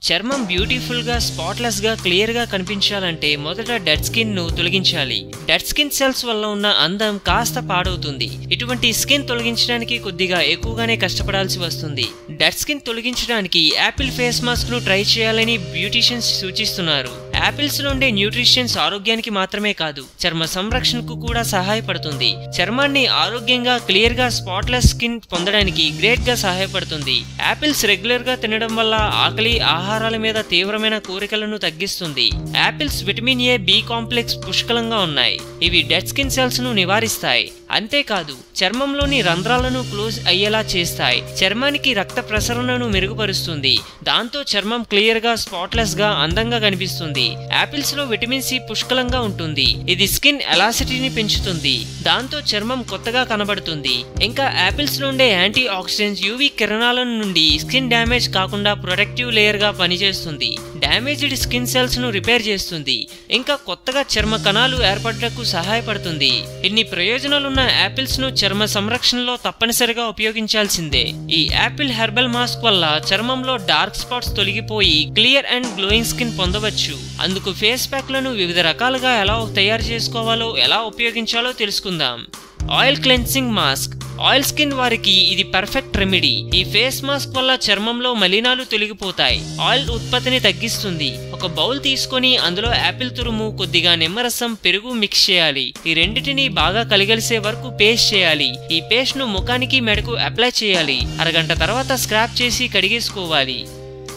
చర్మం బ్యూటిఫుల్ గా స్పాట్లెస్ గా క్లియర్ గా కనిపించాలంటే మొదట డెడ్ స్కిన్ ను తొలగించాలి. డెడ్ స్కిన్ సెల్స్ వల్ల ఉన్న అందం కాస్త పాడవుతుంది. ఇటువంటి స్కిన్ తొలగించడానికి కొద్దిగా ఎక్కువగానే కష్టపడాల్సి వస్తుంది. డెడ్ స్కిన్ తొలగించడానికి యాపిల్ ఫేస్ మాస్క్ ను ట్రై చేయాలని బ్యూటీషియన్స్ సూచిస్తున్నారు. యాపిల్స్ లో ఉండే న్యూట్రిషన్స్ ఆరోగ్యానికి మాత్రమే కాదు, చర్మ సంరక్షణకు కూడా సహాయపడుతుంది. చర్మాన్ని ఆరోగ్యంగా క్లియర్ గా స్పాట్లెస్ స్కిన్ పొందడానికి గ్రేట్ గా సహాయపడుతుంది. యాపిల్స్ రెగ్యులర్ గా తినడం వల్ల ఆకలి, ఆహారాల మీద తీవ్రమైన కోరికలను తగ్గిస్తుంది. Apples vitamin A, B complex పుష్కలంగా ఉన్నాయి. ఇవి డెడ్ స్కిన్ సెల్స్ ను నివారిస్తాయి. అంతేకాదు చర్మంలోని రంధ్రాలను క్లోజ్ అయ్యేలా చేస్తాయి. చర్మానికి రక్త ప్రసరణను మెరుగుపరుస్తుంది. దాంతో చర్మం క్లియర్ గా స్పాట్లెస్ గా అందంగా కనిపిస్తుంది. యాపిల్స్ లో విటమిన్ సి పుష్కలంగా ఉంటుంది. ఇది స్కిన్ ఎలాసిటీని పెంచుతుంది. దాంతో చర్మం కొత్తగా కనబడుతుంది. ఇంకా యాపిల్స్ లో ఉండే యాంటీ ఆక్సిడెంట్స్ యూవీ కిరణాల నుండి స్కిన్ డ్యామేజ్ కాకుండా ప్రొటెక్టివ్ లేయర్ గా పనిచేస్తుంది. డ్యామేజ్డ్ స్కిన్ సెల్స్ ను రిపేర్ చేస్తుంది. ఇంకా కొత్తగా చర్మ కణాలు ఏర్పడటకు సహాయపడుతుంది. ఇన్ని ప్రయోజనాలున్న యాపిల్స్ ను చర్మ సంరక్షణలో తప్పనిసరిగా ఉపయోగించాల్సిందే. ఈ యాపిల్ హెర్బల్ మాస్క్ వల్ల చర్మంలో డార్క్ స్పాట్స్ తొలగిపోయి క్లియర్ అండ్ గ్లోయింగ్ స్కిన్ పొందవచ్చు. అందుకు ఫేస్ ప్యాక్ లను వివిధ రకాలుగా ఎలా తయారు చేసుకోవాలో, ఎలా ఉపయోగించాలో తెలుసుకుందాం. Oil cleansing mask. Oil skin వారికి ఇది పర్ఫెక్ట్ రెమెడీ. ఈ ఫేస్ మాస్క్ వల్ల చర్మంలో మలినాలు తొలగిపోతాయి. ఆయిల్ ఉత్పత్తిని తగ్గిస్తుంది. ఒక బౌల్ తీసుకొని అందులో యాపిల్ తురుము, కొద్దిగా నిమ్మరసం, పెరుగు మిక్స్ చేయాలి. ఈ రెండిటిని బాగా కలిగలిసే వరకు పేస్ట్ చేయాలి. ఈ పేస్ట్ ను ముఖానికి, మెడకు అప్లై చేయాలి. అరగంట తర్వాత స్క్రాప్ చేసి కడిగేసుకోవాలి.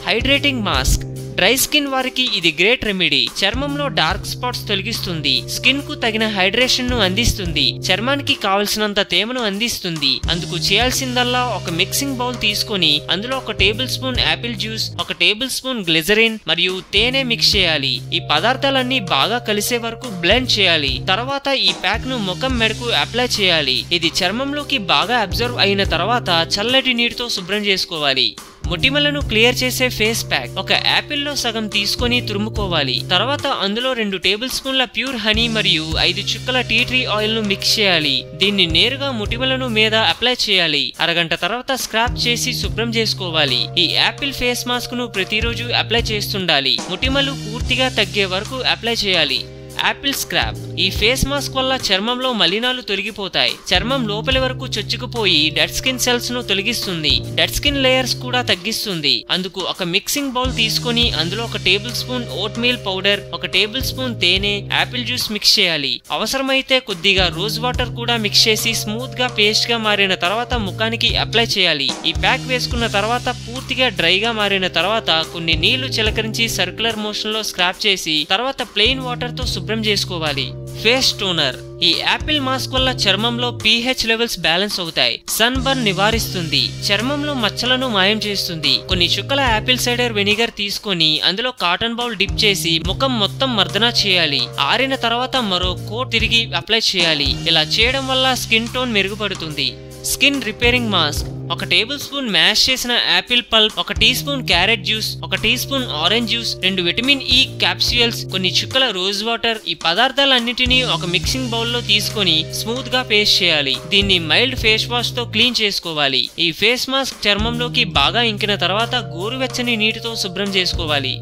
Hydrating mask. డ్రై స్కిన్ వారికి ఇది గ్రేట్ రెమెడీ. చర్మంలో డార్క్ స్పాట్స్ తొలగిస్తుంది. స్కిన్ కు తగిన హైడ్రేషన్ ను అందిస్తుంది. చర్మానికి కావలసినంత తేమను అందిస్తుంది. అందుకు చేయాల్సిందల్లా ఒక మిక్సింగ్ బౌల్ తీసుకొని అందులో 1 table spoon Apple juice, 1 table spoon glycerin మరియు తేనె మిక్స్ చేయాలి. ఈ పదార్థాలన్నీ బాగా కలిసే వరకు బ్లెండ్ చేయాలి. తర్వాత ఈ ప్యాక్ ను ముఖం, మెడకు అప్లై చేయాలి. ఇది చర్మంలోకి బాగా అబ్జర్వ్ అయిన తర్వాత చల్లటి నీటితో శుభ్రం చేసుకోవాలి. మొటిమలను క్లియర్ చేసే ఫేస్ ప్యాక్. ఒక యాపిల్ లో సగం తీసుకొని తురుముకోవాలి. తర్వాత అందులో 2 టేబుల్ స్పూన్ల ప్యూర్ హనీ మరియు 5 చుక్కల టీ ట్రీ ఆయిల్ ను మిక్స్ చేయాలి. దీన్ని నేరుగా మొటిమలను మీద అప్లై చేయాలి. అరగంట తర్వాత స్క్రాప్ చేసి శుభ్రం చేసుకోవాలి. ఈ యాపిల్ ఫేస్ మాస్క్ ను ప్రతిరోజు అప్లై చేస్తుండాలి. మొటిమలు పూర్తిగా తగ్గే వరకు అప్లై చేయాలి. Apple scrap. ఈ ఫేస్ మాస్క్ వల్ల చర్మంలో మలినాలు తొలగిపోతాయి. చర్మం లోపలి వరకు చొచ్చుకుపోయి డెడ్ స్కిన్ సెల్స్ ను తొలగిస్తుంది. డెడ్ స్కిన్ లేయర్స్ కూడా తగ్గిస్తుంది. అందుకు ఒక మిక్సింగ్ బౌల్ తీసుకొని అందులో 1 table spoon vote meal powder, 1 table spoon తేనె, యాపిల్ జ్యూస్ మిక్స్ చేయాలి. అవసరమైతే కొద్దిగా రోజ్ వాటర్ కూడా మిక్స్ చేసి స్మూత్ గా పేస్ట్ గా మారిన తర్వాత ముఖానికి అప్లై చేయాలి. ఈ ప్యాక్ వేసుకున్న తర్వాత పూర్తిగా డ్రైగా మారిన తర్వాత కొన్ని నీళ్లు చిలకరించి సర్క్యులర్ మోషన్ లో స్క్రాప్ చేసి తర్వాత ప్లెయిన్ వాటర్ తో శుభ్రం చేసుకోవాలి. Face toner. ఈ యాపిల్ మాస్క్ వల్ల చర్మంలో pH లెవెల్స్ బ్యాలెన్స్ అవుతాయి. సన్ బర్న్ నివారిస్తుంది. చర్మంలో మచ్చలను మాయం చేస్తుంది. కొన్ని చుక్కల యాపిల్ సైడర్ వెనిగర్ తీసుకొని అందులో కాటన్ బౌల్ డిప్ చేసి ముఖం మొత్తం మర్దన చేయాలి. ఆరిన తర్వాత మరో కోట్ తిరిగి అప్లై చేయాలి. ఇలా చేయడం వల్ల స్కిన్ టోన్ మెరుగుపడుతుంది. Skin repairing mask. 1 tablespoon mash చేసిన apple pulp, 1 teaspoon carrot juice, 1 teaspoon orange juice, 2 vitamin E capsules, కొన్ని చుక్కల రోజ్ వాటర్. ఈ పదార్థాలన్నిటినీ ఒక మిక్సింగ్ బౌల్ లో తీసుకొని స్మూత్ గా పేస్ట్ చేయాలి. దీన్ని మైల్డ్ ఫేస్ వాష్ తో క్లీన్ చేసుకోవాలి. ఈ ఫేస్ మాస్క్ చర్మంలోకి బాగా ఇంకిన తర్వాత గోరువెచ్చని నీటితో శుభ్రం చేసుకోవాలి.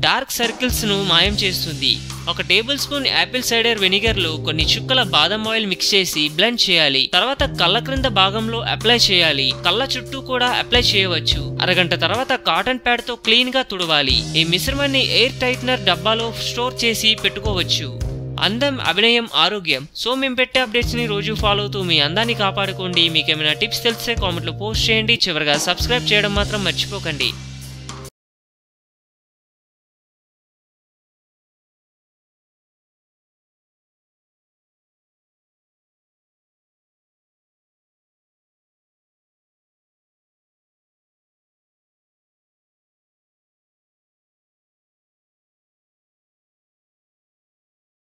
డార్క్ సర్కిల్స్ ను మాయం చేస్తుంది. 1 table spoon Apple cider vinegar లో కొన్ని చుక్కల బాదం ఆయిల్ మిక్స్ చేసి బ్లెండ్ చేయాలి. తర్వాత కళ్ళ క్రింద భాగంలో అప్లై చేయాలి. కళ్ళ చుట్టూ కూడా అప్లై చేయవచ్చు. అరగంట తర్వాత కాటన్ ప్యాడ్ తో క్లీన్ గా తుడవాలి. ఈ మిశ్రమాన్ని ఎయిర్ టైట్నర్ డబ్బాలో స్టోర్ చేసి పెట్టుకోవచ్చు. అందం, అభినయం, ఆరోగ్యం. సో మేము పెట్టే అప్డేట్స్ ని రోజు ఫాలో అవుతూ మీ అందాన్ని కాపాడుకోండి. మీకేమైనా టిప్స్ తెలిస్తే కామెంట్ లో పోస్ట్ చేయండి. చివరిగా సబ్స్క్రైబ్ చేయడం మాత్రం మర్చిపోకండి.